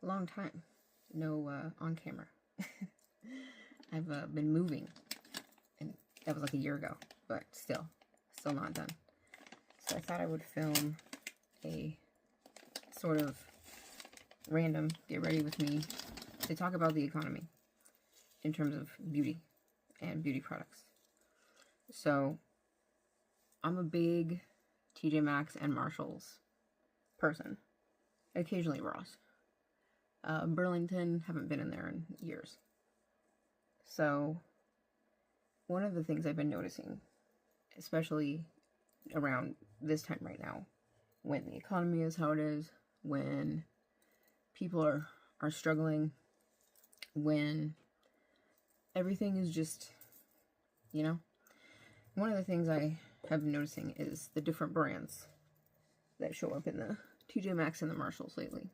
long time. No on camera. I've been moving, and that was like a year ago, but still not done. So I thought I would film a sort of random get ready with me to talk about the economy in terms of beauty and beauty products. So I'm a big TJ Maxx and Marshalls person. Occasionally Ross. Burlington, haven't been in there in years. So one of the things I've been noticing, especially around this time right now, when the economy is how it is, when people are struggling, when everything is just, one of the things I have been noticing is the different brands that show up in the TJ Maxx and the Marshalls lately.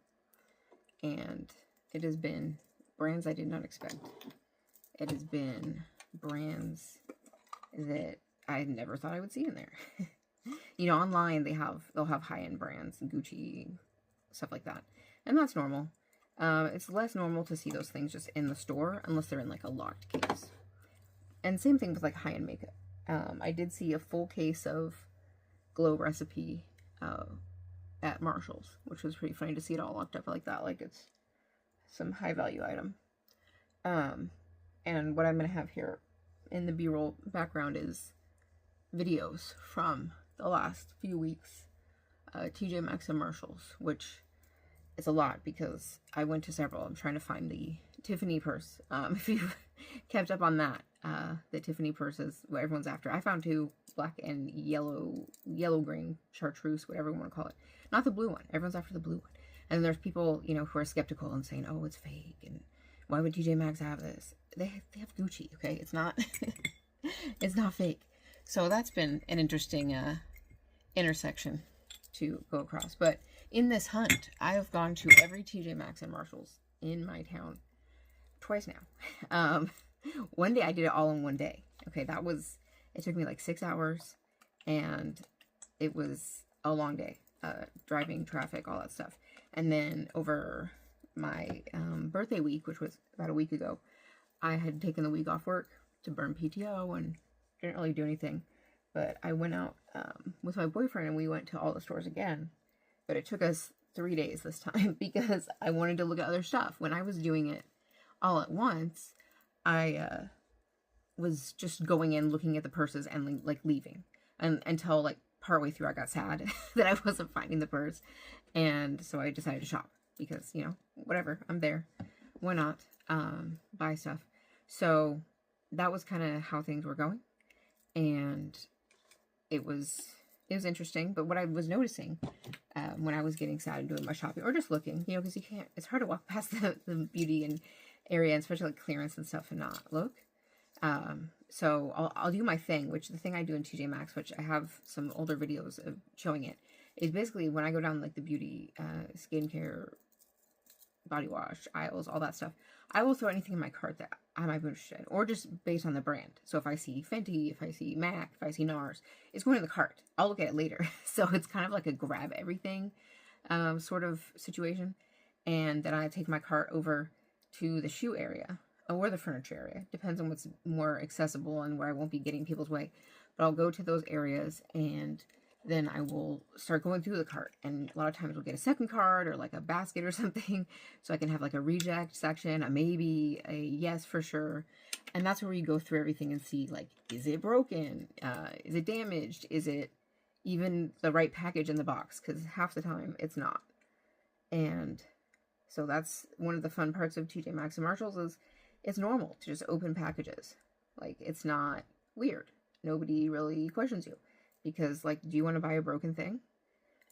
And it has been brands I did not expect. It has been brands that I never thought I would see in there. Online they'll have high-end brands, Gucci, stuff like that. And that's normal. It's less normal to see those things just in the store unless they're in like a locked case. And same thing with like high-end makeup. I did see a full case of Glow Recipe at Marshalls, which was pretty funny to see it all locked up like that, like it's some high-value item. And what I'm going to have here in the B-roll background is videos from the last few weeks, TJ Maxx and Marshalls, which is a lot because I went to several. I'm trying to find the Tiffany purse. If you've kept up on that, the Tiffany purse is what everyone's after. I found two, black and yellow-green chartreuse, whatever you want to call it. Not the blue one. Everyone's after the blue one. And there's people, who are skeptical and saying, oh, it's fake, and why would TJ Maxx have this? They have Gucci, okay? It's not, it's not fake. So that's been an interesting intersection to go across. But in this hunt, I have gone to every TJ Maxx and Marshalls in my town twice now. One day I did it all in one day. Okay, it took me like 6 hours, and it was a long day. Driving, traffic, all that stuff. And then over my birthday week, which was about a week ago, I had taken the week off work to burn PTO and didn't really do anything. But I went out with my boyfriend and we went to all the stores again. But it took us 3 days this time because I wanted to look at other stuff. When I was doing it all at once, I was just going in, looking at the purses and like leaving. And until like partway through I got sad that I wasn't finding the purse. And so I decided to shop because, whatever, I'm there. Why not buy stuff? So that was kind of how things were going. And it was interesting. But what I was noticing when I was getting sad and doing my shopping or just looking, because it's hard to walk past the beauty and area, and especially like clearance and stuff and not look. So I'll do my thing, which the thing I do in TJ Maxx, which I have some older videos of showing it, is basically when I go down like the beauty, skincare, body wash aisles, all that stuff, I will throw anything in my cart that I might be interested in, or just based on the brand. So if I see Fenty, if I see MAC, if I see NARS, it's going in the cart. I'll look at it later. So it's kind of like a grab everything sort of situation. And then I take my cart over to the shoe area or the furniture area. Depends on what's more accessible and where I won't be getting people's way. But I'll go to those areas and then I will start going through the cart. And a lot of times we'll get a second cart or like a basket or something. So I can have like a reject section, a maybe, a yes for sure. And that's where you go through everything and see like, is it broken? Is it damaged? Is it even the right package in the box? Because half the time it's not. And so that's one of the fun parts of TJ Maxx and Marshalls is it's normal to just open packages. Like, it's not weird. Nobody really questions you. Because, like, do you want to buy a broken thing?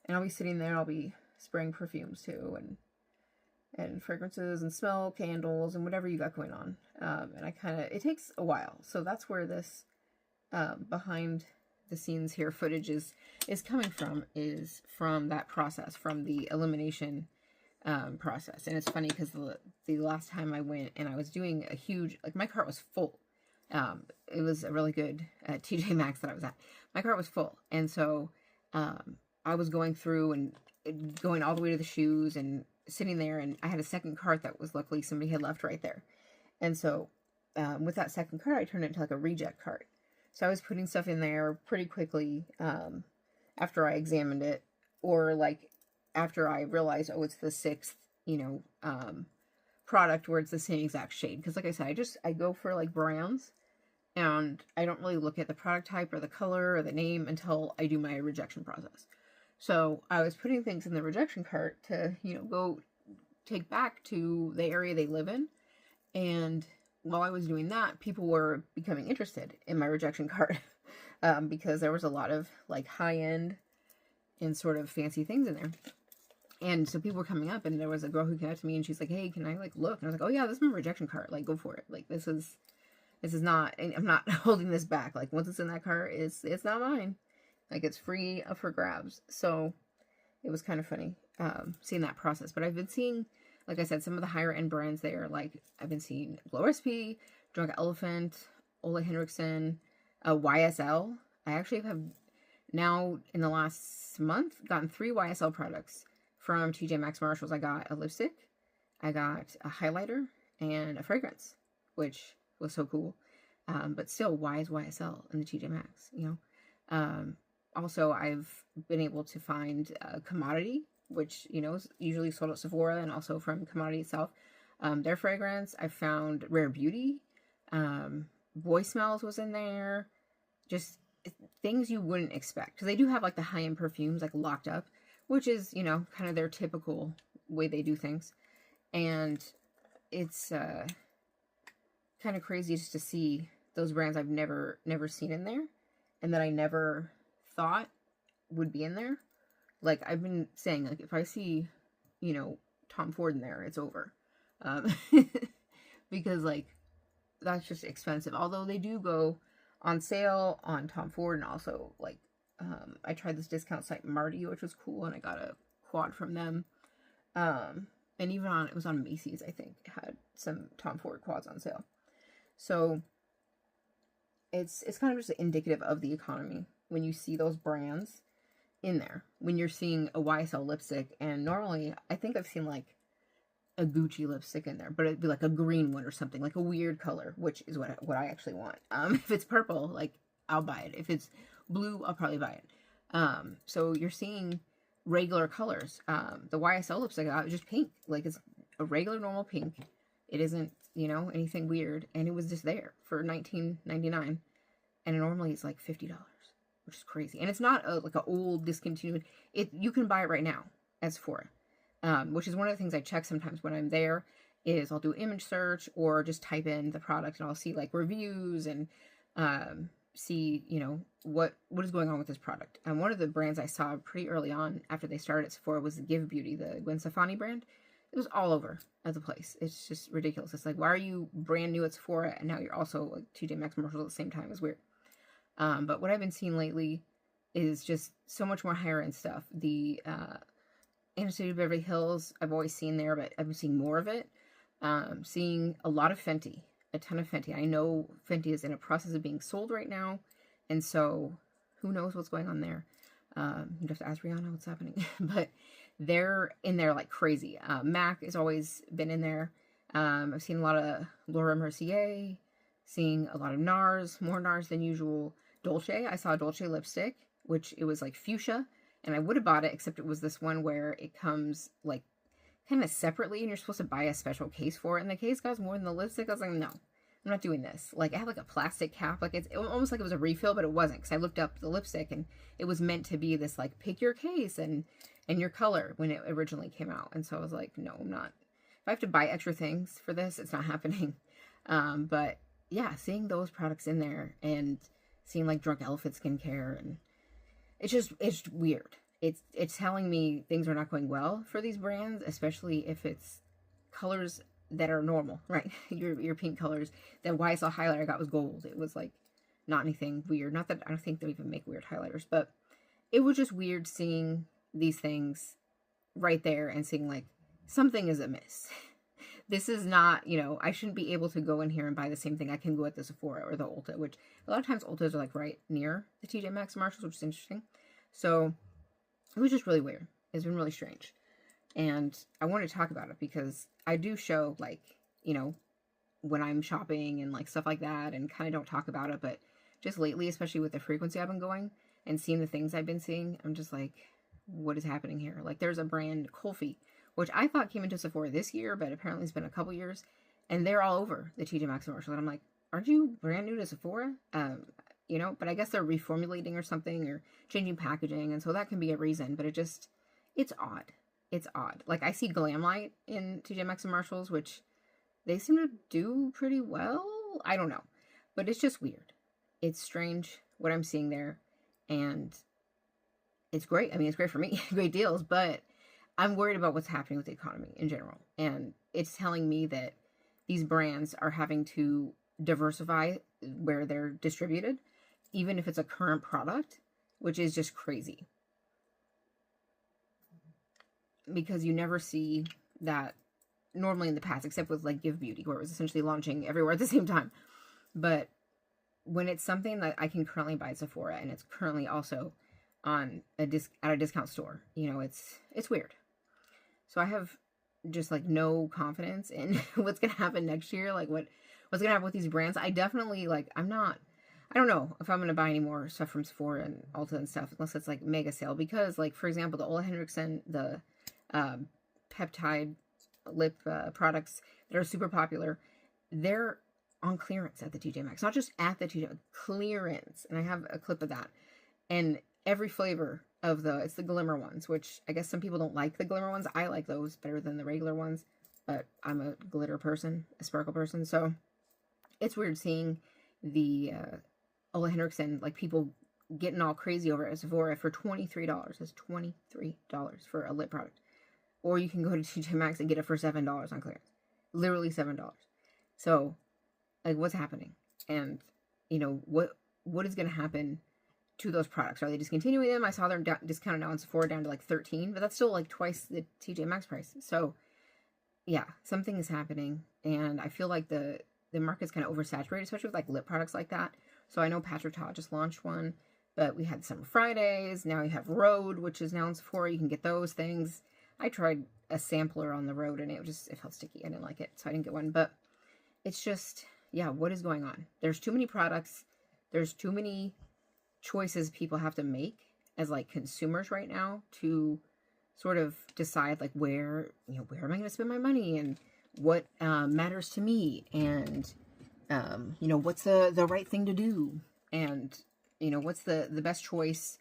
And I'll be sitting there, I'll be spraying perfumes too, and fragrances and smell candles and whatever you got going on. And it takes a while. So that's where this behind the scenes here footage is coming from, is from that process, from the elimination process. And it's funny because the last time I went and I was doing a huge, like my cart was full. It was a really good TJ Maxx that I was at. My cart was full. And so I was going through and going all the way to the shoes and sitting there, and I had a second cart that was luckily somebody had left right there. And so with that second cart, I turned it into like a reject cart. So I was putting stuff in there pretty quickly after I examined it, or like after I realized, oh, it's the sixth, product where it's the same exact shade. Because like I said, I go for like browns, and I don't really look at the product type or the color or the name until I do my rejection process. So I was putting things in the rejection cart to, go take back to the area they live in. And while I was doing that, people were becoming interested in my rejection cart because there was a lot of like high-end and sort of fancy things in there. And so people were coming up, and there was a girl who came up to me, and she's like, hey, can I like look? And I was like, oh yeah, this is my rejection cart. Like, go for it. Like, this is not, I'm not holding this back. Like, once it's in that cart, it's not mine. Like, it's free up for grabs. So it was kind of funny seeing that process. But I've been seeing, like I said, some of the higher end brands there. Like, I've been seeing Glow Recipe, Drunk Elephant, Ole Henriksen, YSL. I actually have now, in the last month, gotten 3 YSL products from TJ Maxx Marshalls. I got a lipstick, I got a highlighter, and a fragrance, which was so cool. But still, why is YSL in the TJ Maxx, Also, I've been able to find Commodity, which, is usually sold at Sephora, and also from Commodity itself. Their fragrance. I found Rare Beauty. Boy Smells was in there. Just things you wouldn't expect. Because they do have, like, the high-end perfumes, like, locked up, which is, kind of their typical way they do things. And it's kind of crazy just to see those brands I've never seen in there, and that I never thought would be in there. Like, I've been saying, like, if I see, Tom Ford in there, it's over. Because, like, that's just expensive. Although they do go on sale on Tom Ford, and also, like, I tried this discount site, Marty, which was cool, and I got a quad from them. And even it was on Macy's, I think, it had some Tom Ford quads on sale. So it's kind of just indicative of the economy when you see those brands in there. When you're seeing a YSL lipstick, and normally I think I've seen like a Gucci lipstick in there, but it'd be like a green one or something, like a weird color, which is what I actually want. If it's purple, like, I'll buy it. If it's blue, I'll probably buy it. So you're seeing regular colors. The YSL lipstick I got was just pink. Like, it's a regular normal pink. It isn't, anything weird. And it was just there for $19.99. And normally it's like $50, which is crazy. And it's not like an old discontinued. You can buy it right now at Sephora. Which is one of the things I check sometimes when I'm there, is I'll do image search or just type in the product, and I'll see like reviews and see, what is going on with this product. And one of the brands I saw pretty early on after they started at Sephora was the Give Beauty, the Gwen Stefani brand. It was all over at the place. It's just ridiculous. It's like, why are you brand new at Sephora and now you're also like TJ Maxx Marshalls at the same time? It's weird. But what I've been seeing lately is just so much more higher end stuff. The Anastasia Beverly Hills, I've always seen there, but I've been seeing more of it. Seeing a lot of Fenty, a ton of Fenty. I know Fenty is in a process of being sold right now, and so who knows what's going on there. You have to ask Rihanna what's happening. But they're in there like crazy. MAC has always been in there. I've seen a lot of Laura Mercier, seeing a lot of NARS, more NARS than usual. Dolce, I saw a Dolce lipstick, which it was like fuchsia, and I would have bought it, except it was this one where it comes like kind of separately, and you're supposed to buy a special case for it, and the case costs more than the lipstick. I was like, no, I'm not doing this. Like, it had like a plastic cap, like it almost like it was a refill, but it wasn't, because I looked up the lipstick, and it was meant to be this like pick your case and your color when it originally came out. And so I was like, no, I'm not. If I have to buy extra things for this, it's not happening. But yeah, seeing those products in there and seeing like Drunk Elephant skincare, and it's weird. It's telling me things are not going well for these brands, especially if it's colors that are normal, right? Your pink colors. That YSL highlighter I got was gold. It was like not anything weird. Not that I don't think they even make weird highlighters, but it was just weird seeing these things right there and seeing like something is amiss. This is not, I shouldn't be able to go in here and buy the same thing I can go at the Sephora or the Ulta, which a lot of times Ultas are like right near the TJ Maxx Marshalls, which is interesting. So it was just really weird. It's been really strange. And I want to talk about it because I do show, like, you know, when I'm shopping and like stuff like that, and kind of don't talk about it. But just lately, especially with the frequency I've been going and seeing the things I've been seeing, I'm just like, what is happening here? Like, there's a brand, Colfie, which I thought came into Sephora this year, but apparently it's been a couple years, and they're all over the TJ Maxx commercial. And I'm like, aren't you brand new to Sephora? You know, but I guess they're reformulating or something, or changing packaging, and so that can be a reason. But it's odd. It's odd. Like, I see Glamlight in TJ Maxx commercials, which they seem to do pretty well. I don't know, but it's just weird. It's strange what I'm seeing there, and it's great. I mean, it's great for me, great deals, but I'm worried about what's happening with the economy in general. And it's telling me that these brands are having to diversify where they're distributed, even if it's a current product, which is just crazy. Because you never see that normally in the past, except with like Give Beauty, where it was essentially launching everywhere at the same time. But when it's something that I can currently buy at Sephora, and it's currently also on at a discount store, you know, it's weird. So I have just like no confidence in what's gonna happen next year, like what's gonna happen with these brands. I definitely, like, I don't know if I'm gonna buy any more stuff from Sephora and Ulta and stuff unless it's like mega sale, because like, for example, the Ole Henriksen, the peptide lip products that are super popular, they're on clearance at the TJ Maxx. Not just at the TJ, clearance. And I have a clip of that. And every flavor of it's the glimmer ones, which I guess some people don't like the glimmer ones. I like those better than the regular ones, but I'm a glitter person, a sparkle person. So it's weird seeing the Ole Henriksen, like, people getting all crazy over it at Sephora for $23. It's $23 for a lip product. Or you can go to TJ Maxx and get it for $7 on clearance. Literally $7. So, like, what's happening? And, you know, what is going to happen to those products? Are they discontinuing them? I saw they're discounted now in Sephora down to like $13, but that's still like twice the TJ Maxx price. So, yeah, something is happening, and I feel like the market's kind of oversaturated, especially with like lip products like that. So I know Patrick Ta just launched one, but we had Summer Fridays. Now you have Rhode, which is now in Sephora. You can get those things. I tried a sampler on the Rhode, and it felt sticky. I didn't like it, so I didn't get one. But it's just, yeah, what is going on? There's too many products. There's too many choices people have to make as like consumers right now to sort of decide like where am I going to spend my money, and what matters to me, and what's the right thing to do, and what's the best choice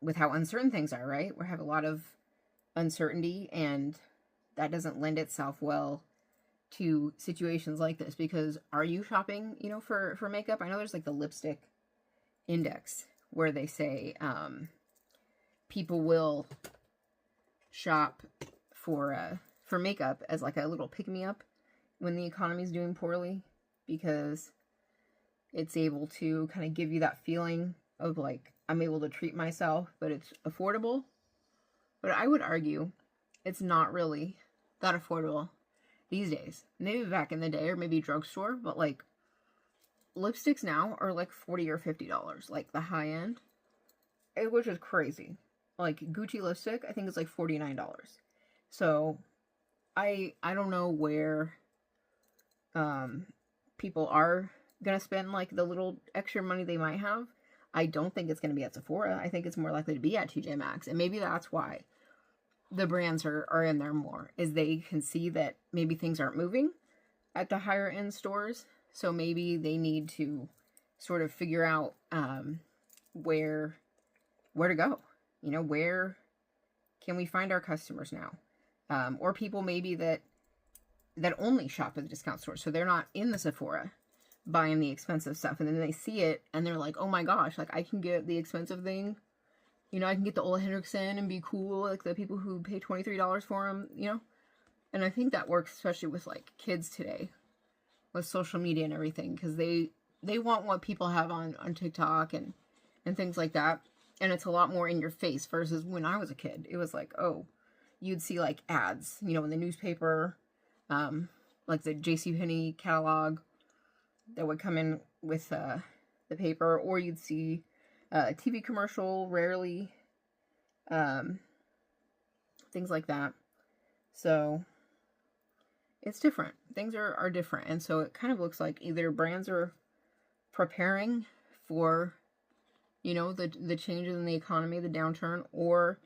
with how uncertain things are, right? We have a lot of uncertainty, and that doesn't lend itself well to situations like this. Because are you shopping for makeup? I know there's like the lipstick index where they say people will shop for makeup as like a little pick-me-up when the economy's doing poorly, because it's able to kind of give you that feeling of like, I'm able to treat myself, but it's affordable. But I would argue it's not really that affordable these days. Maybe back in the day, or maybe drugstore, but like lipsticks now are like $40 or $50, like the high end, which is crazy. Like Gucci lipstick, I think it's like $49. So I don't know where people are gonna spend like the little extra money they might have. I don't think it's gonna be at Sephora. I think it's more likely to be at TJ Maxx, and maybe that's why the brands are in there more, is they can see that maybe things aren't moving at the higher end stores. So maybe they need to sort of figure out where to go. Where can we find our customers now? Or people maybe that only shop at the discount store, so they're not in the Sephora buying the expensive stuff, and then they see it and they're like, oh my gosh, like I can get the expensive thing. I can get the Ole Henriksen and be cool, like the people who pay $23 for them, And I think that works especially with like kids today, with social media and everything, because they want what people have on TikTok and things like that. And it's a lot more in your face versus when I was a kid. It was like, oh, you'd see like ads, in the newspaper, like the JCPenney catalog that would come in with the paper, or you'd see a TV commercial, rarely things like that. So it's different. Things are different. And so it kind of looks like either brands are preparing for, you know, the changes in the economy, the downturn, or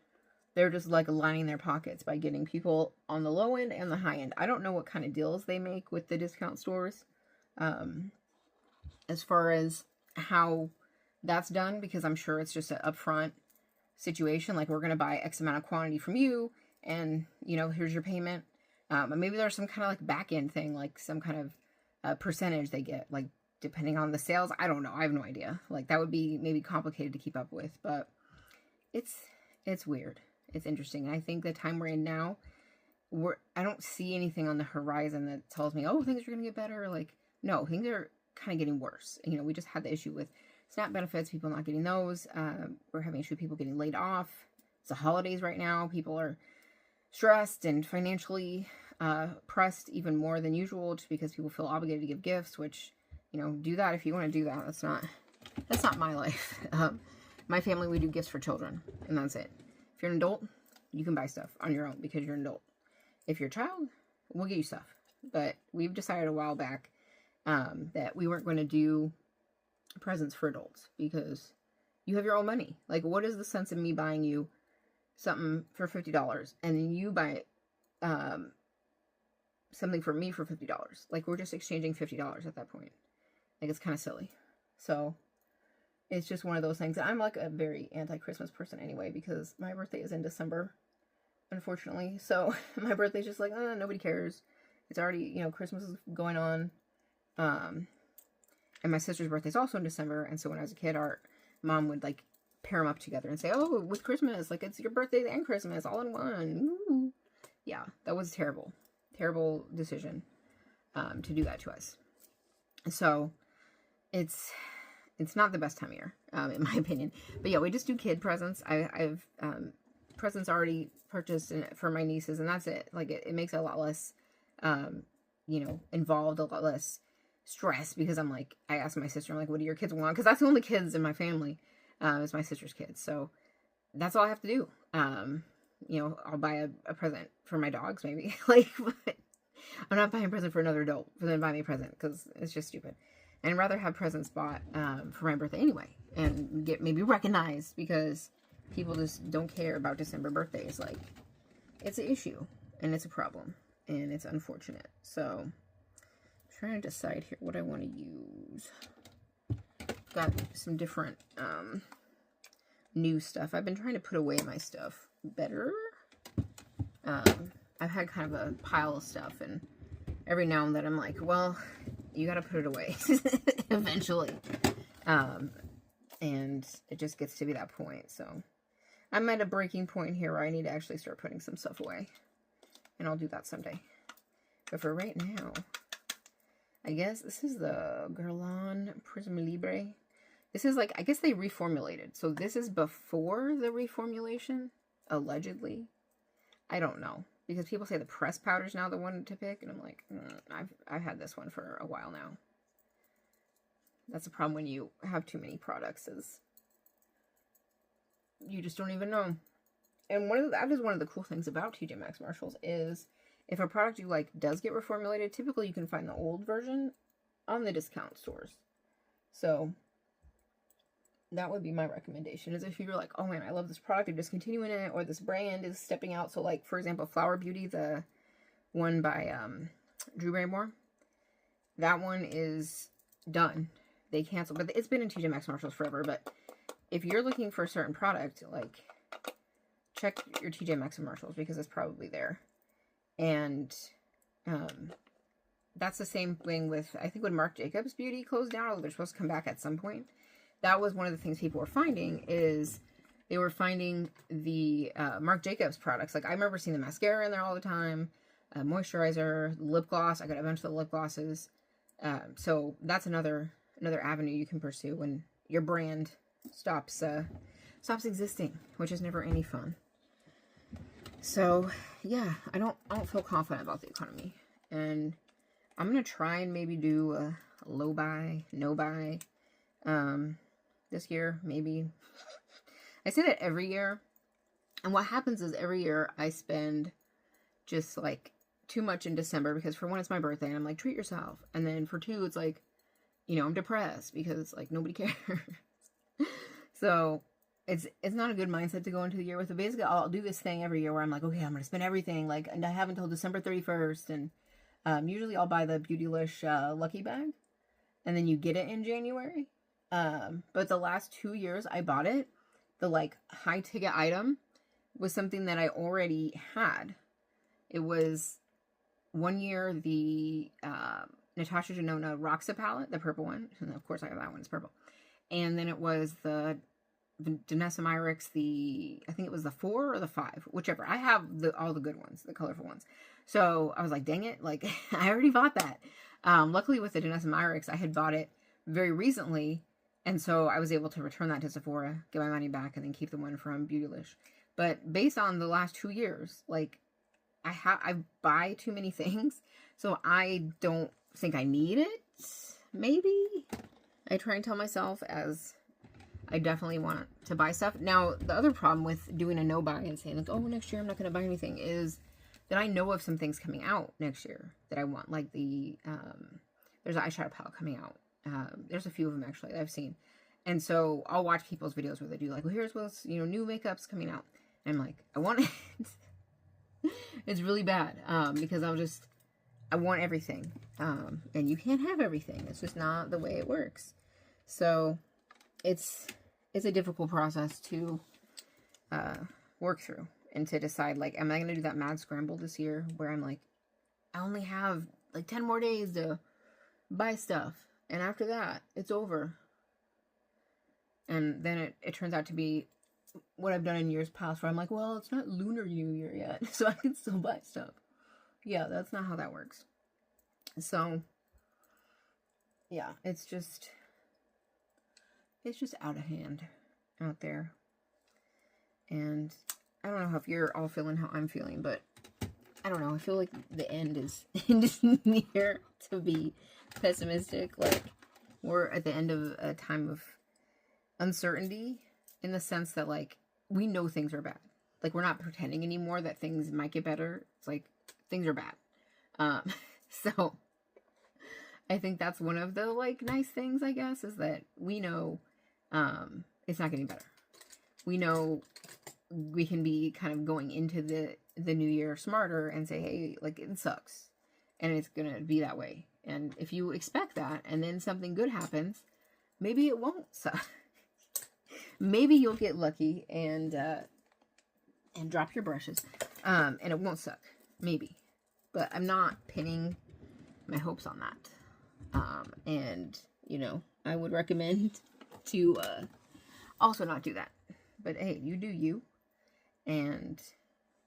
they're just like lining their pockets by getting people on the low end and the high end. I don't know what kind of deals they make with the discount stores, as far as how that's done, because I'm sure it's just an upfront situation. Like, we're going to buy X amount of quantity from you, and, you know, here's your payment. And maybe there's some kind of like back end thing, like some kind of percentage they get, like depending on the sales. I don't know. I have no idea. Like, that would be maybe complicated to keep up with, but it's weird. It's interesting. And I think the time we're in now, I don't see anything on the horizon that tells me, oh, things are going to get better. Like, no, things are kind of getting worse. You know, we just had the issue with SNAP benefits, people not getting those. We're having issue with people getting laid off. It's the holidays right now. People are stressed and financially pressed even more than usual, just because people feel obligated to give gifts, which, you know, do that if you want to do that. That's not my life. My family, we do gifts for children, and that's it. If you're an adult, you can buy stuff on your own because you're an adult. If you're a child, we'll get you stuff. But we've decided a while back that we weren't going to do presents for adults because you have your own money. Like, what is the sense of me buying you something for $50 and then you buy something for me for $50? Like, we're just exchanging $50 at that point. Like, it's kind of silly. So it's just one of those things. I'm like a very anti-Christmas person anyway, because my birthday is in December, unfortunately. So my birthday's just like, nobody cares. It's already, you know, Christmas is going on. And my sister's birthday's also in December. And so when I was a kid, our mom would like pair them up together and say, oh, with Christmas, like, it's your birthday and Christmas all in one. Woo. Yeah, that was a terrible decision to do that to us. So it's not the best time of year, in my opinion. But yeah, we just do kid presents. I've presents already purchased for my nieces, and that's it. Like, it makes it a lot less, you know, involved, a lot less stress, because I'm like, I asked my sister, I'm like, what do your kids want? Because that's the only kids in my family, is my sister's kids. So that's all I have to do. You know, I'll buy a present for my dogs, maybe. Like, but I'm not buying a present for another adult for them to buy me a present, because it's just stupid. And I'd rather have presents bought for my birthday anyway, and get maybe recognized, because people just don't care about December birthdays. Like, it's an issue, and it's a problem, and it's unfortunate. So I'm trying to decide here what I want to use. Got some different new stuff. I've been trying to put away my stuff better. I've had kind of a pile of stuff, and every now and then I'm like, well, you gotta put it away eventually. And it just gets to be that point. So I'm at a breaking point here where I need to actually start putting some stuff away, and I'll do that someday. But for right now, I guess this is the Guerlain Prism Libre. This is like, I guess they reformulated. So this is before the reformulation, allegedly. I don't know, because people say the pressed powder is now the one to pick, and I'm like, I've had this one for a while now. That's the problem when you have too many products, is you just don't even know. And that is one of the cool things about TJ Maxx Marshalls, is if a product you like does get reformulated, typically you can find the old version on the discount stores. So that would be my recommendation, is if you're like, oh man, I love this product, they're discontinuing it, or this brand is stepping out. So like, for example, Flower Beauty, the one by Drew Barrymore, that one is done. They canceled, but it's been in TJ Maxx Marshalls forever. But if you're looking for a certain product, like, check your TJ Maxx and Marshalls, because it's probably there. And that's the same thing with, I think when Marc Jacobs Beauty closed down, or they're supposed to come back at some point. That was one of the things people were finding, is they were finding the Marc Jacobs products. Like, I remember seeing the mascara in there all the time, moisturizer, lip gloss. I got a bunch of the lip glosses. So that's another avenue you can pursue when your brand stops existing, which is never any fun. So yeah, I don't feel confident about the economy, and I'm gonna try and maybe do a low buy, no buy this year, maybe. I say that every year, And what happens is every year I spend just like too much in December, because for one, it's my birthday and I'm like, treat yourself. And then for two, it's like, you know, I'm depressed because like nobody cares. So it's not a good mindset to go into the year with. But basically, I'll do this thing every year where I'm like, okay, I'm going to spend everything. Like, and I have until December 31st. And usually I'll buy the Beautylish Lucky Bag. And then you get it in January. But the last 2 years I bought it, the like high ticket item was something that I already had. It was one year the Natasha Denona Roxa palette, the purple one. And of course I have that one, it's purple. And then it was the Danessa Myricks, I think it was the 4 or the 5, whichever. I have all the good ones, the colorful ones. So I was like, dang it, like I already bought that. Luckily with the Danessa Myricks, I had bought it very recently, and so I was able to return that to Sephora, get my money back, and then keep the one from Beautylish. But based on the last 2 years, like I buy too many things, so I don't think I need it. Maybe I try and tell myself, as I definitely want to buy stuff. Now, the other problem with doing a no buy and saying like, oh, next year I'm not going to buy anything, is that I know of some things coming out next year that I want. Like there's an eyeshadow palette coming out. There's a few of them actually that I've seen. And so I'll watch people's videos where they do like, well, here's what's, you know, new makeup's coming out. And I'm like, I want it. It's really bad. Because I want everything. And you can't have everything. It's just not the way it works. So it's a difficult process to work through, and to decide, like, am I going to do that mad scramble this year where I'm like, I only have like 10 more days to buy stuff, and after that it's over. And then it turns out to be what I've done in years past, where I'm like, well, it's not Lunar New Year yet, so I can still buy stuff. Yeah, that's not how that works. So yeah, it's just out of hand out there. And I don't know if you're all feeling how I'm feeling, but I don't know. I feel like the end is near to be pessimistic. Like, we're at the end of a time of uncertainty, in the sense that, like, we know things are bad. Like, we're not pretending anymore that things might get better. It's like, things are bad. So I think that's one of the, like, nice things, I guess, is that we know it's not getting better. We know we can be kind of going into the new year smarter and say, hey, like, it sucks, and it's gonna be that way. And if you expect that, and then something good happens, maybe it won't suck. Maybe you'll get lucky and drop your brushes, and it won't suck. Maybe. But I'm not pinning my hopes on that. And, you know, I would recommend to also not do that. But hey, you do you, and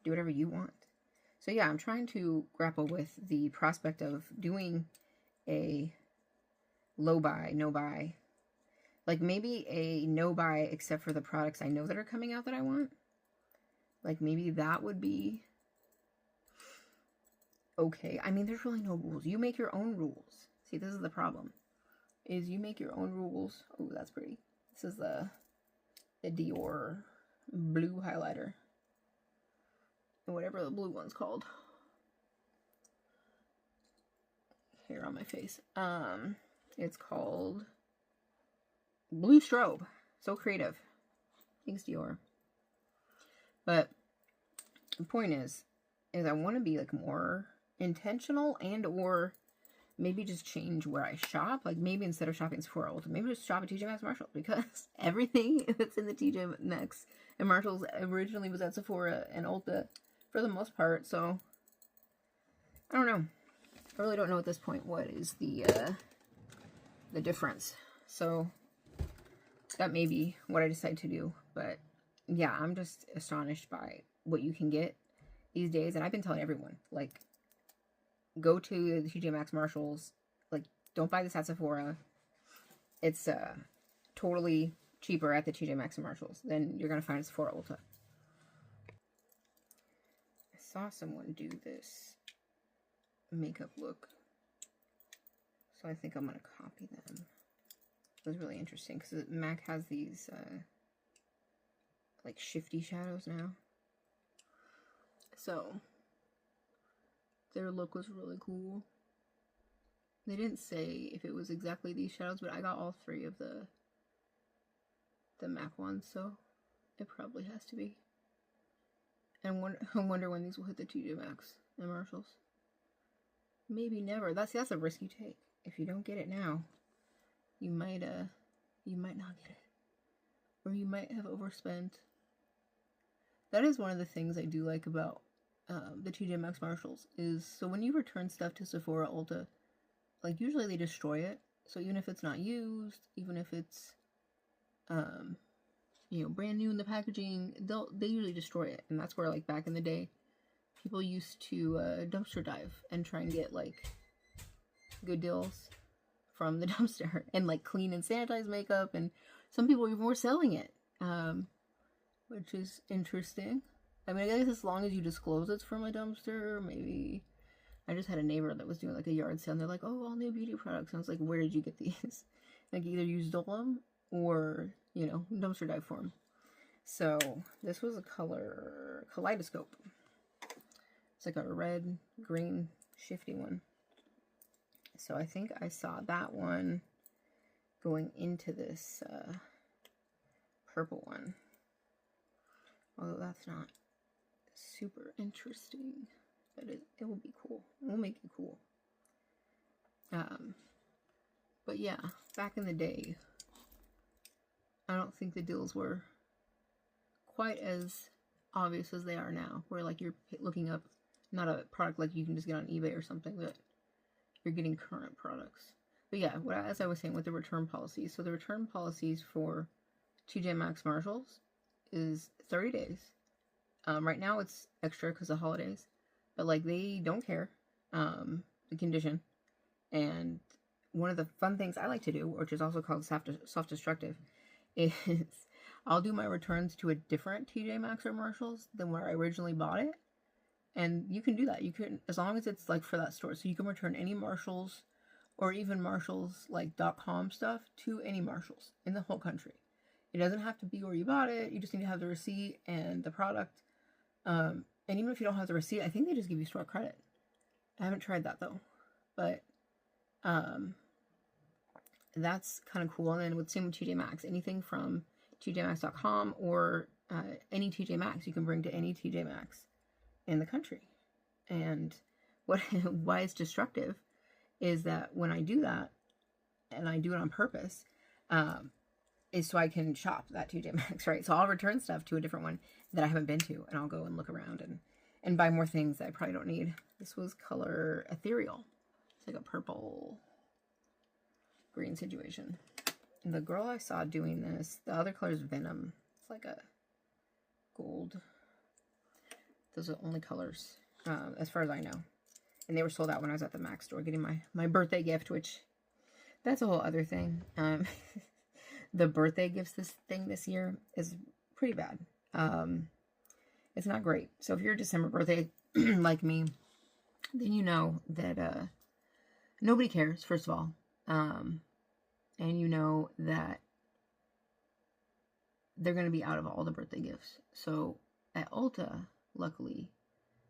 do whatever you want. So yeah, I'm trying to grapple with the prospect of doing a low buy, no buy. Like, maybe a no buy except for the products I know that are coming out that I want. Like, maybe that would be okay. I mean, there's really no rules. You make your own rules. See, this is the problem. Is you make your own rules. Oh, that's pretty. This is the Dior blue highlighter. Whatever the blue one's called. Here on my face. It's called Blue Strobe. So creative. Thanks, Dior. But the point is I want to be, like, more intentional, and or maybe just change where I shop. Like, maybe instead of shopping Sephora Ulta, maybe just shop at TJ Maxx Marshalls, because everything that's in the TJ Maxx and Marshalls originally was at Sephora and Ulta for the most part. So I don't know. I really don't know at this point what is the difference. So that may be what I decide to do. But yeah, I'm just astonished by what you can get these days. And I've been telling everyone, like, go to the TJ Maxx Marshalls. Like, don't buy this at Sephora. It's totally cheaper at the TJ Maxx and Marshalls than you're going to find at Sephora Ulta. I saw someone do this makeup look, so I think I'm going to copy them. It was really interesting because MAC has these like shifty shadows now. So their look was really cool. They didn't say if it was exactly these shadows, but I got all 3 of the MAC ones, so it probably has to be. And I wonder when these will hit the TJ Maxx and Marshalls. Maybe never. That's a risk you take. If you don't get it now, you might not get it, or you might have overspent. That is one of the things I do like about the TJ Maxx Marshalls is, so when you return stuff to Sephora, Ulta, like usually they destroy it. So even if it's not used, even if it's you know, brand new in the packaging, they usually destroy it. And that's where, like, back in the day, people used to dumpster dive and try and get like good deals from the dumpster and like clean and sanitize makeup, and some people even were selling it, which is interesting. I mean, I guess as long as you disclose it's from a dumpster, maybe. I just had a neighbor that was doing like a yard sale, and they're like, oh, all new beauty products. And I was like, where did you get these? Like, either you stole them or, you know, dumpster dive for them. So this was a color kaleidoscope. It's like a red, green, shifty one. So I think I saw that one going into this purple one. Although that's not super interesting. But it will be cool. We'll make it cool. But yeah, back in the day, I don't think the deals were quite as obvious as they are now. Where like you're looking up not a product like you can just get on eBay or something, but you're getting current products. But yeah, as I was saying with the return policies. So the return policies for TJ Maxx Marshalls is 30 days. Right now it's extra because of holidays. But like they don't care the condition. And one of the fun things I like to do, which is also called self-destructive, is I'll do my returns to a different TJ Maxx or Marshalls than where I originally bought it. And you can do that. You can, as long as it's like for that store. So you can return any Marshalls or even Marshalls like .com stuff to any Marshalls in the whole country. It doesn't have to be where you bought it. You just need to have the receipt and the product. And even if you don't have the receipt, I think they just give you store credit. I haven't tried that though. But that's kind of cool. And then with same with TJ Maxx, anything from TJMaxx.com or any TJ Maxx you can bring to any TJ Maxx in the country. And why it's destructive is that when I do that, and I do it on purpose, is so I can shop that TJ Maxx, right? So I'll return stuff to a different one that I haven't been to, and I'll go and look around and buy more things that I probably don't need. This was color ethereal. It's like a purple green situation. And the girl I saw doing this, the other color is Venom. It's like a gold. Those are the only colors, as far as I know. And they were sold out when I was at the Mac store getting my birthday gift, which that's a whole other thing. The birthday gifts this year is pretty bad. It's not great. So if you're a December birthday like me, then you know that nobody cares, first of all. And you know that they're going to be out of all the birthday gifts. So at Ulta, luckily,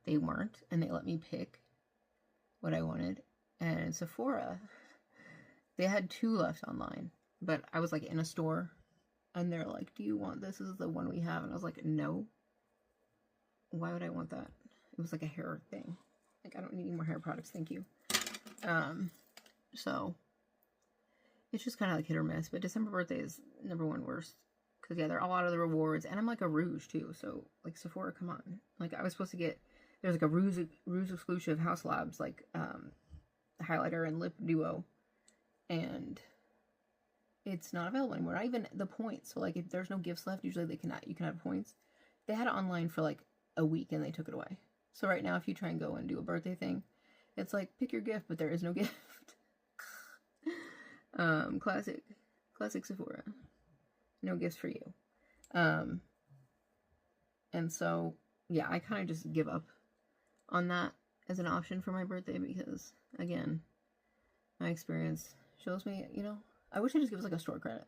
they weren't, and they let me pick what I wanted. And in Sephora, they had 2 left online, but I was like in a store, and they're like, do you want this? This is the one we have. And I was like, no. Why would I want that? It was like a hair thing. Like, I don't need any more hair products, thank you. So it's just kind of like hit or miss. But December birthday is #1 worst. Because, yeah, they're all out of the rewards. And I'm like a Rouge, too. So, like, Sephora, come on. Like, I was supposed to get... There's, like, a Rouge exclusive House Labs, like, highlighter and lip duo. And it's not available anymore. Not even the points. So, like, if there's no gifts left, usually you can have points. They had it online for, like, a week, and they took it away. So, right now, if you try and go and do a birthday thing, it's like, pick your gift, but there is no gift. Classic Sephora. No gifts for you. And so, yeah, I kind of just give up on that as an option for my birthday because, again, my experience shows me, you know, I wish I just give us like a store credit.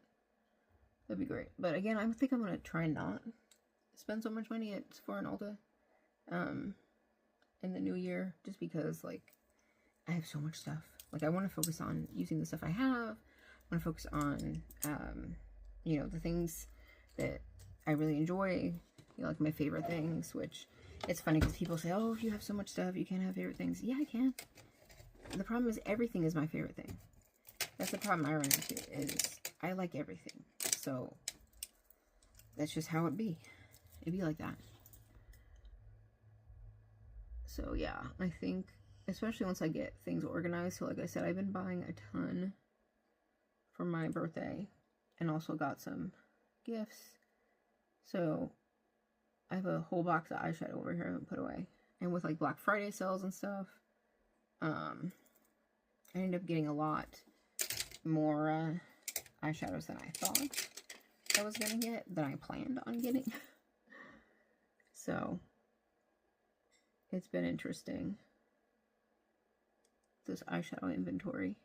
That'd be great. But again, I think I'm going to try not spend so much money at Sephora and Ulta. in the new year, just because, like, I have so much stuff. Like, I want to focus on using the stuff I have. I want to focus on, you know, the things that I really enjoy, you know, like my favorite things, which it's funny because people say, oh, if you have so much stuff, you can't have favorite things. Yeah, I can. The problem is everything is my favorite thing. That's the problem I run into, is I like everything. So that's just how it be. It'd be like that. So yeah, I think, especially once I get things organized. So like I said, I've been buying a ton for my birthday and also got some gifts. So I have a whole box of eyeshadow over here I haven't put away. And with like Black Friday sales and stuff, I ended up getting a lot more eyeshadows than I thought I was going to get, than I planned on getting. So it's been interesting, this eyeshadow inventory.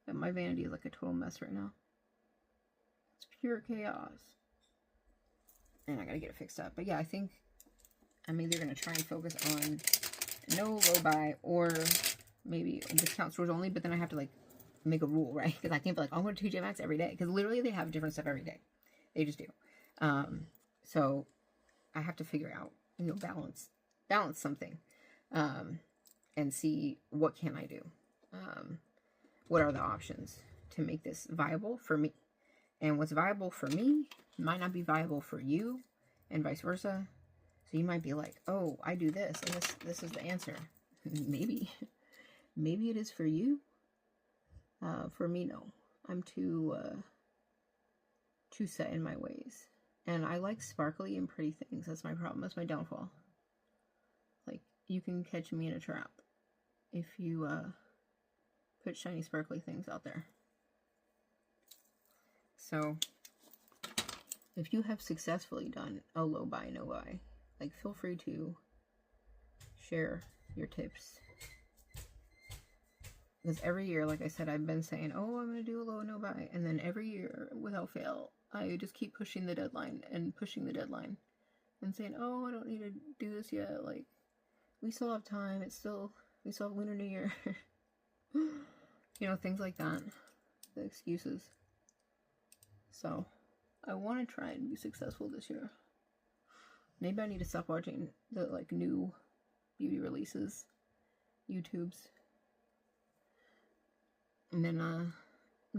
And my vanity is like a total mess right now. It's pure chaos. And I gotta get it fixed up. But yeah, I think I'm either gonna try and focus on no low buy or maybe discount stores only, but then I have to like make a rule, right? Because I can't be like, oh, I'm going to TJ Maxx every day, because literally they have different stuff every day. They just do. So I have to figure out, you know, balance something, and see what can I do. What are the options to make this viable for me? And what's viable for me might not be viable for you, and vice versa. So you might be like, oh, I do this, and this is the answer. Maybe it is for you. For me, no. I'm too set in my ways. And I like sparkly and pretty things. That's my problem. That's my downfall. Like, you can catch me in a trap if you put shiny sparkly things out there. So if you have successfully done a low buy, no buy, like, feel free to share your tips. Because every year, like I said, I've been saying, oh, I'm going to do a low no buy. And then every year, without fail, I just keep pushing the deadline and pushing the deadline. And saying, oh, I don't need to do this yet. Like, we still have time. We still have Lunar New Year. You know, things like that. The excuses. So, I want to try and be successful this year. Maybe I need to stop watching the, like, new beauty releases. YouTubes. And then,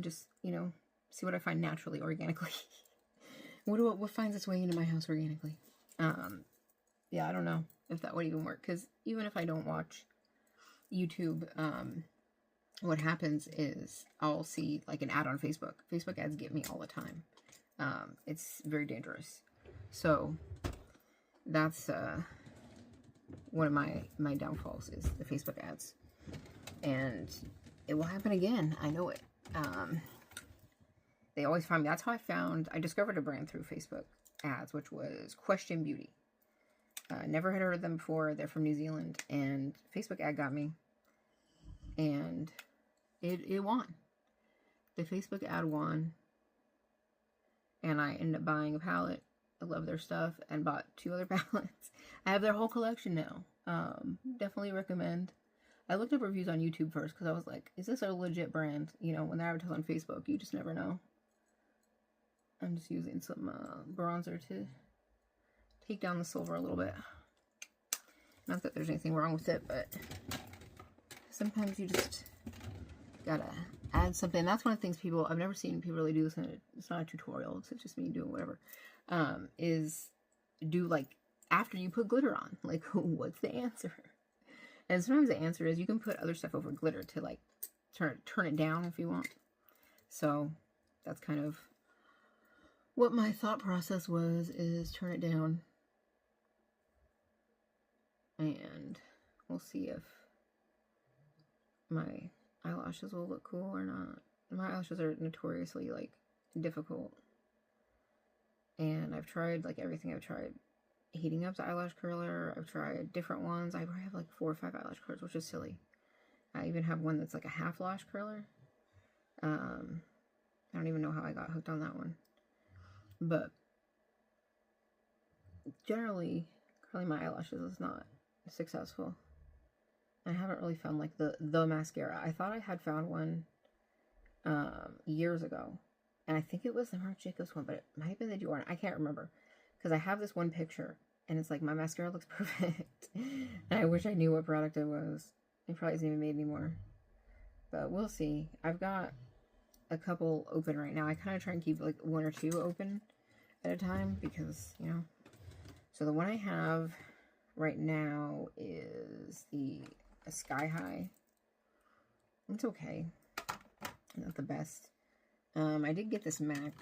just, you know, see what I find naturally, organically. What finds its way into my house organically? Yeah, I don't know if that would even work. Because even if I don't watch YouTube, what happens is I'll see, like, an ad on Facebook. Facebook ads get me all the time. It's very dangerous. So, that's, one of my downfalls is the Facebook ads. And it will happen again. I know it. They always find me. That's how I discovered a brand through Facebook ads, which was Question Beauty. Never had heard of them before. They're from New Zealand, and Facebook ad got me, and it won. The Facebook ad won, and I ended up buying a palette. I love their stuff, and bought 2 other palettes. I have their whole collection now. Definitely recommend. I looked up reviews on YouTube first because I was like, is this a legit brand? You know, when they're advertised on Facebook, you just never know. I'm just using some bronzer to take down the silver a little bit. Not that there's anything wrong with it, but sometimes you just gotta add something. That's one of the things I've never seen people really do this, and it's not a tutorial, it's just me doing whatever, is do, like, after you put glitter on. Like, what's the answer? And sometimes the answer is you can put other stuff over glitter to, like, turn it down if you want. So that's kind of what my thought process was, is turn it down. And we'll see if my eyelashes will look cool or not. My eyelashes are notoriously, like, difficult. And I've tried, like, everything. I've tried heating up the eyelash curler. I've tried different ones. I probably have like 4 or 5 eyelash curlers, which is silly. I even have one that's like a half lash curler. I don't even know how I got hooked on that one. But generally, curling my eyelashes is not successful. I haven't really found like the mascara. I thought I had found one years ago, and I think it was the Marc Jacobs one, but it might have been the Dior. I can't remember because I have this one picture, and it's like my mascara looks perfect, and I wish I knew what product it was. It probably hasn't even made anymore, but we'll see. I've got a couple open right now. I kind of try and keep like 1 or 2 open at a time because, you know. So the one I have right now is the Sky High. It's okay. Not the best. I did get this MAC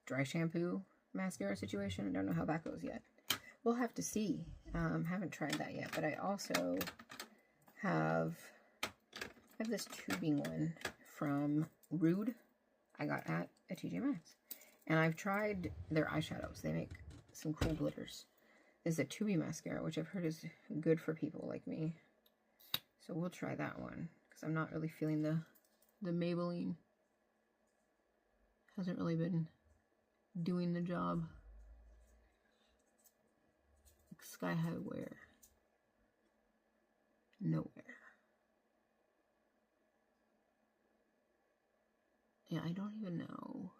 dry shampoo mascara situation. I don't know how that goes yet. We'll have to see. Haven't tried that yet, but I also have this tubing one from Rude. I got at a TJ Maxx. And I've tried their eyeshadows. They make some cool glitters. This is a tubing mascara, which I've heard is good for people like me. So we'll try that one. Because I'm not really feeling the Maybelline. Hasn't really been doing the job. Like Sky High where? Nowhere. Yeah, I don't even know.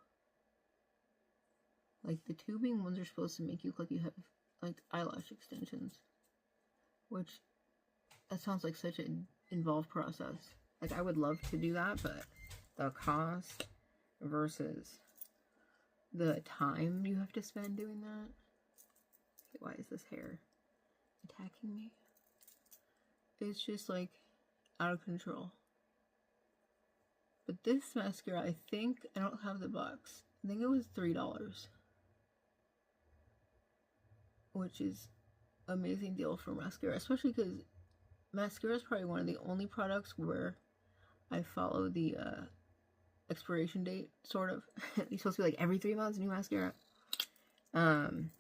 Like, the tubing ones are supposed to make you look like you have, like, eyelash extensions. Which, that sounds like such an involved process. Like, I would love to do that, but the cost versus the time you have to spend doing that. Why is this hair attacking me? It's just, like, out of control. But this mascara, I think, I don't have the box. I think it was $3. Which is an amazing deal for mascara. Especially because mascara is probably one of the only products where I follow the expiration date, sort of. You're supposed to be like every 3 months, new mascara. And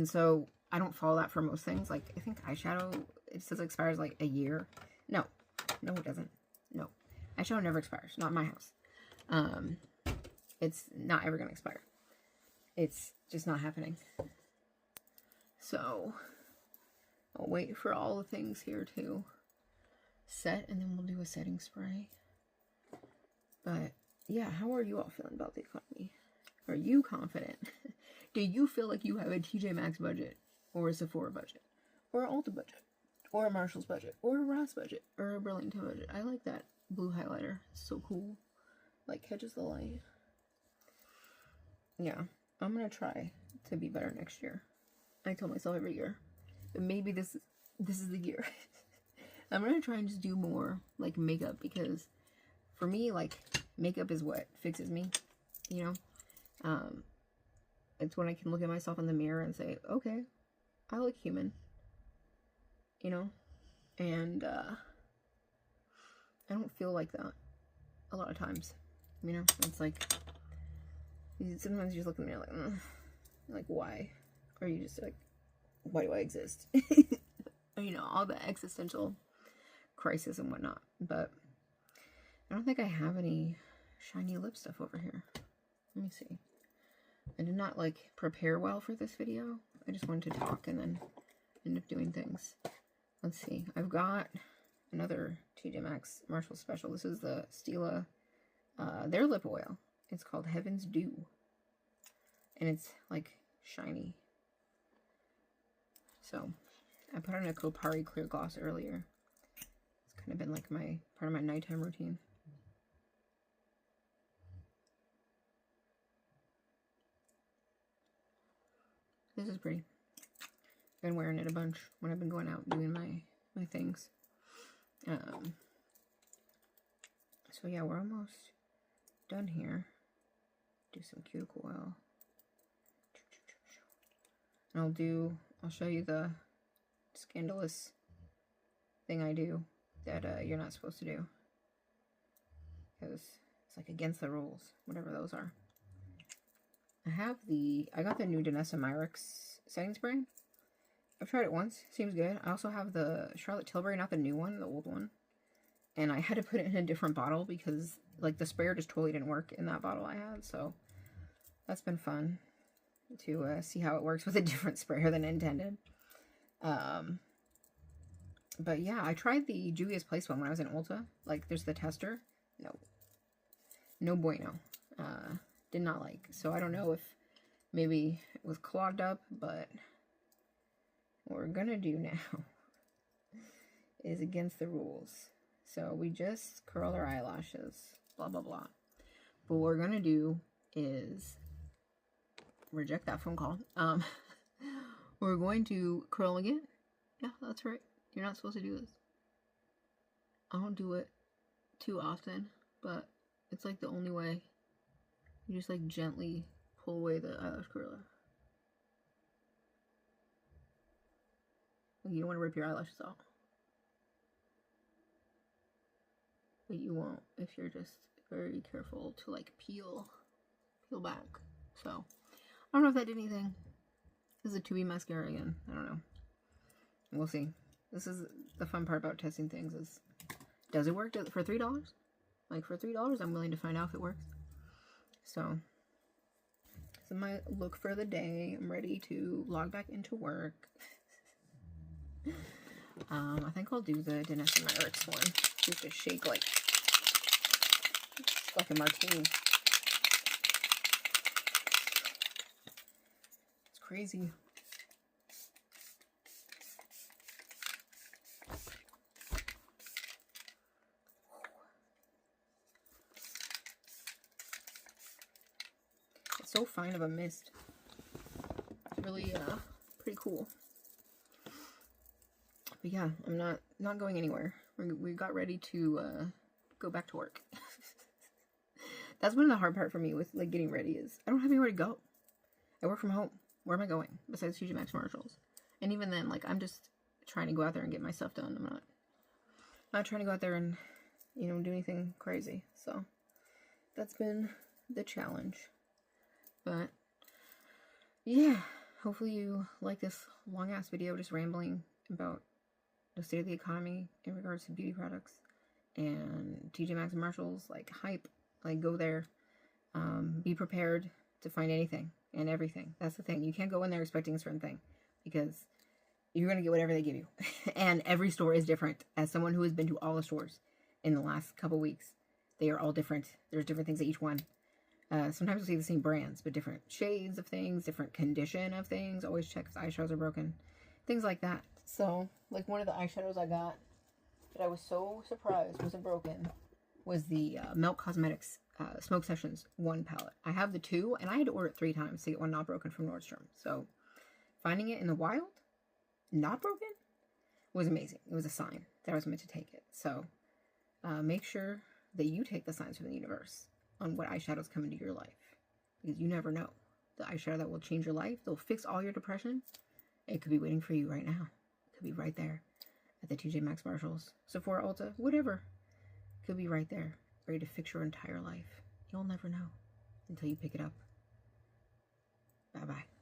so I don't follow that for most things. Like, I think eyeshadow, it says it expires like a year. No, it doesn't. No. Eyeshadow never expires. Not in my house. It's not ever going to expire. It's just not happening. So, I'll wait for all the things here to set, and then we'll do a setting spray. But, yeah, how are you all feeling about the economy? Are you confident? Do you feel like you have a TJ Maxx budget, or a Sephora budget, or an Ulta budget, or a Marshall's budget, or a Ross budget, or a Burlington budget? I like that blue highlighter. It's so cool. Like, catches the light. Yeah, I'm gonna try to be better next year. I tell myself every year, but maybe this is the year. I'm gonna try and just do more like makeup, because for me, like, makeup is what fixes me, you know. It's when I can look at myself in the mirror and say, okay, I look human, you know. And I don't feel like that a lot of times, you know. It's like, sometimes you just look in the mirror like, like, why? Or you just like, why do I exist? You know, all the existential crisis and whatnot. But I don't think I have any shiny lip stuff over here. Let me see. I did not, like, prepare well for this video. I just wanted to talk and then end up doing things. Let's see. I've got another TJ Maxx Marshall special. This is the Stila, their lip oil. It's called Heaven's Dew. And it's, like, shiny. So, I put on a Kopari clear gloss earlier. It's kind of been, like, part of my nighttime routine. This is pretty. Been wearing it a bunch when I've been going out doing my things. So yeah, we're almost done here. Do some cuticle oil. And I'll show you the scandalous thing I do that you're not supposed to do. Because it's like against the rules, whatever those are. I got the new Danessa Myricks setting spray. I've tried it once. Seems good. I also have the Charlotte Tilbury, not the new one, the old one. And I had to put it in a different bottle because, like, the sprayer just totally didn't work in that bottle I had. So, that's been fun to see how it works with a different sprayer than intended. But yeah, I tried the Juvia's Place one when I was in Ulta. Like, there's the tester. No. No bueno. Did not like. So I don't know if maybe it was clogged up, but what we're gonna do now is against the rules. So we just curl our eyelashes, blah, blah, blah. But what we're gonna do is reject that phone call. We're going to curl again. Yeah, that's right. You're not supposed to do this. I don't do it too often, but it's like the only way. You just like gently pull away the eyelash curler. You don't want to rip your eyelashes out. But you won't if you're just very careful to like peel back. So I don't know if that did anything. This is a 2B mascara again. I don't know. We'll see. This is the fun part about testing things is, does it work for $3? Like for $3, I'm willing to find out if it works. So my look for the day. I'm ready to log back into work. I think I'll do the Dennis and Myrick's one. Just to shake like a martini. It's crazy. It's so fine of a mist. It's really pretty cool. But yeah, I'm not going anywhere. We got ready to go back to work. That's one of the hard part for me with like getting ready is I don't have anywhere to go. I work from home. Where am I going besides TJ Maxx Marshalls? And even then, like I'm just trying to go out there and get my stuff done. I'm not trying to go out there and do anything crazy. So that's been the challenge. But yeah, hopefully you like this long ass video just rambling about the state of the economy in regards to beauty products and TJ Maxx and Marshalls. Like hype, like go there, be prepared to find anything and everything. That's the thing. You can't go in there expecting a certain thing because you're going to get whatever they give you. And every store is different. As someone who has been to all the stores in the last couple weeks, they are all different. There's different things at each one. Sometimes you'll see the same brands, but different shades of things, different condition of things. Always check if the eyeshadows are broken. Things like that. So, like one of the eyeshadows I got that I was so surprised wasn't broken was the Melt Cosmetics Smoke Sessions 1 palette. I have the 2, and I had to order it 3 times to get one not broken from Nordstrom. So, finding it in the wild, not broken, was amazing. It was a sign that I was meant to take it. So, make sure that you take the signs from the universe on what eyeshadows come into your life. Because you never know. The eyeshadow that will change your life, they'll fix all your depression. It could be waiting for you right now. It could be right there at the TJ Maxx Marshalls, Sephora, Ulta, whatever. It could be right there, ready to fix your entire life. You'll never know until you pick it up. Bye-bye.